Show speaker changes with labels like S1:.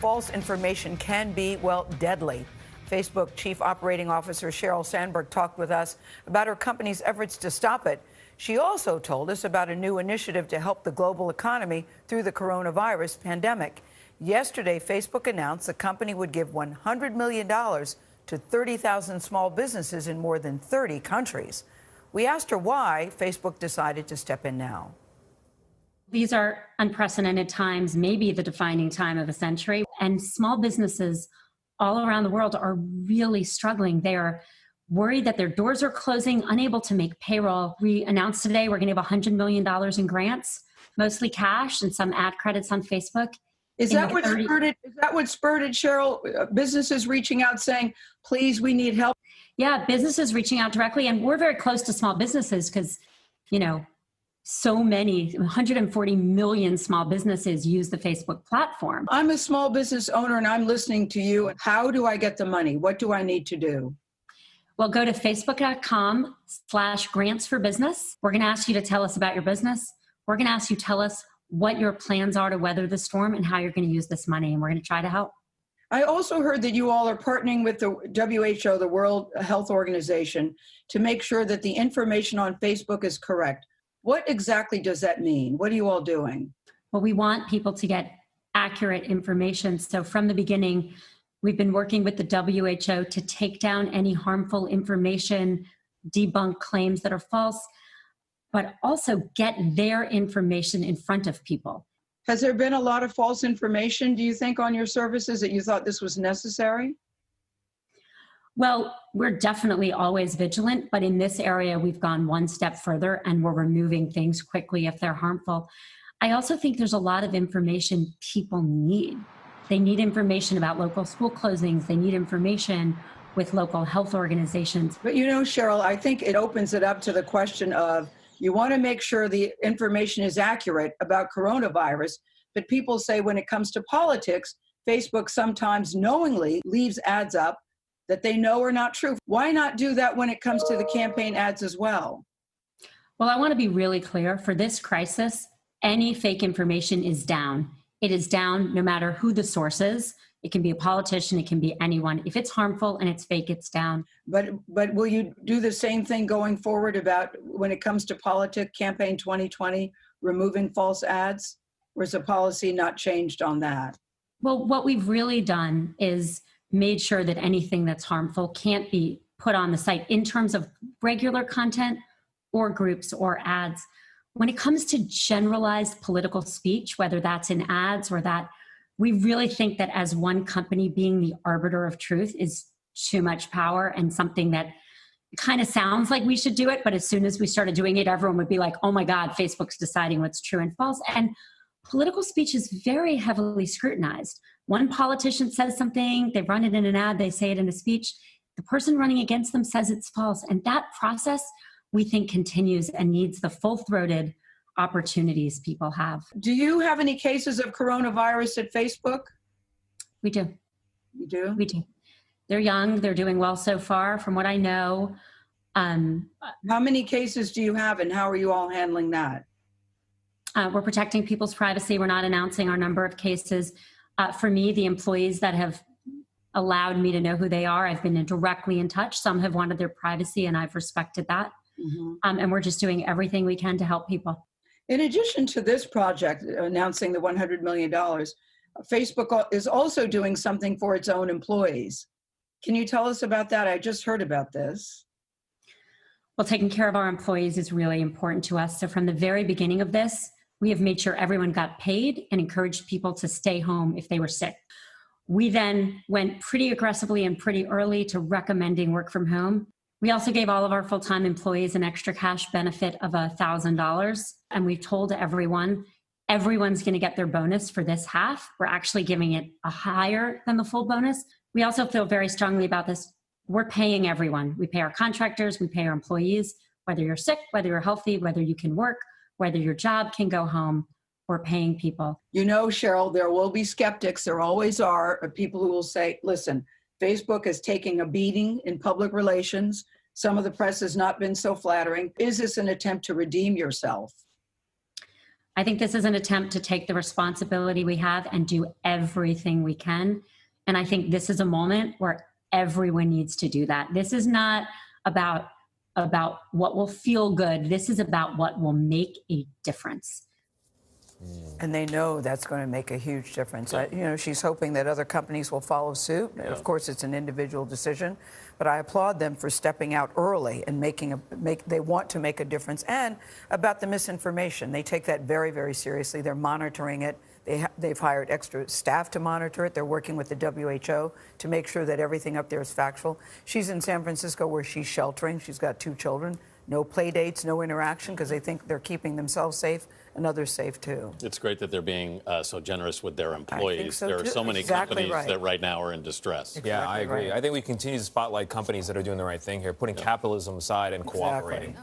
S1: false information can be, well, deadly. Facebook Chief Operating Officer Sheryl Sandberg talked with us about her company's efforts to stop it. She also told us about a new initiative to help the global economy through the coronavirus pandemic. Yesterday, Facebook announced the company would give $100 million to 30,000 small businesses in more than 30 countries. We asked her why Facebook decided to step in now.
S2: These are unprecedented times, maybe the defining time of the century, and small businesses all around the world are really struggling. They are worried that their doors are closing, unable to make payroll. We announced today we're going to have $100 million in grants, mostly cash and some ad credits on Facebook.
S3: Is that what spurred it, Sheryl? Businesses reaching out saying, please, we need help?
S2: Yeah, businesses reaching out directly. And we're very close to small businesses because, so many, 140 million small businesses use the Facebook platform.
S3: I'm a small business owner and I'm listening to you. How do I get the money? What do I need to do?
S2: Well, go to facebook.com/grants4business. We're going to ask you to tell us about your business. We're going to ask you to tell us what your plans are to weather the storm and how you're going to use this money. And we're going to try to help.
S3: I also heard that you all are partnering with the WHO, the World Health Organization, to make sure that the information on Facebook is correct. What exactly does that mean? What are you all doing?
S2: Well, we want people to get accurate information. So from the beginning, we've been working with the WHO to take down any harmful information, debunk claims that are false, but also get their information in front of people.
S3: Has there been a lot of false information, do you think, on your services that you thought this was necessary?
S2: Well, we're definitely always vigilant, but in this area, we've gone one step further and we're removing things quickly if they're harmful. I also think there's a lot of information people need. They need information about local school closings. They need information with local health organizations.
S3: But Sheryl, I think it opens it up to the question of you want to make sure the information is accurate about coronavirus, but people say when it comes to politics, Facebook sometimes knowingly leaves ads up that they know are not true. Why not do that when it comes to the campaign ads as well?
S2: Well, I want to be really clear. For this crisis, any fake information is down. It is down no matter who the source is. It can be a politician, it can be anyone. If it's harmful and it's fake, it's down.
S3: But will you do the same thing going forward about when it comes to politics, campaign 2020, removing false ads? Or is the policy not changed on that?
S2: Well, what we've really done is made sure that anything that's harmful can't be put on the site in terms of regular content or groups or ads. When it comes to generalized political speech, whether that's in ads or that, we really think that as one company being the arbiter of truth is too much power and something that kind of sounds like we should do it. But as soon as we started doing it, everyone would be like, oh my God, Facebook's deciding what's true and false. And political speech is very heavily scrutinized. One politician says something, they run it in an ad, they say it in a speech. The person running against them says it's false. And that process, we think, continues and needs the full-throated opportunities people have.
S3: Do you have any cases of coronavirus at Facebook?
S2: We do.
S3: You do?
S2: We do. They're young. They're doing well so far, from what I know.
S3: How many cases do you have, and how are you all handling that?
S2: We're protecting people's privacy. We're not announcing our number of cases. For me, the employees that have allowed me to know who they are, I've been directly in touch. Some have wanted their privacy, and I've respected that. Mm-hmm. And we're just doing everything we can to help people.
S3: In addition to this project, announcing the $100 million, Facebook is also doing something for its own employees. Can you tell us about that? I just heard about this.
S2: Well, taking care of our employees is really important to us. So from the very beginning of this, we have made sure everyone got paid and encouraged people to stay home if they were sick. We then went pretty aggressively and pretty early to recommending work from home. We also gave all of our full-time employees an extra cash benefit of $1,000. And we've told everyone's going to get their bonus for this half. We're actually giving it a higher than the full bonus. We also feel very strongly about this. We're paying everyone. We pay our contractors, we pay our employees, whether you're sick, whether you're healthy, whether you can work, whether your job can go home, we're paying people.
S3: Sheryl, there will be skeptics. There always are people who will say, listen, Facebook is taking a beating in public relations. Some of the press has not been so flattering. Is this an attempt to redeem yourself?
S2: I think this is an attempt to take the responsibility we have and do everything we can. And I think this is a moment where everyone needs to do that. This is not about what will feel good. This is about what will make a difference.
S1: And they know that's going to make a huge difference. She's hoping that other companies will follow suit. Yeah. Of course, it's an individual decision, but I applaud them for stepping out early and they want to make a difference. And about the misinformation, they take that very, very seriously. They're monitoring it. They've hired extra staff to monitor it. They're working with the WHO to make sure that everything up there is factual. She's in San Francisco where she's sheltering. She's got 2 children. No play dates, no interaction, because they think they're keeping themselves safe and others safe, too.
S4: It's great that they're being so generous with their employees.
S1: I think so,
S4: there are
S1: too.
S4: so many
S1: Exactly
S4: companies that right now are in distress.
S5: Exactly. Yeah, I agree. Right. I think we continue to spotlight companies that are doing the right thing here, putting capitalism aside and cooperating.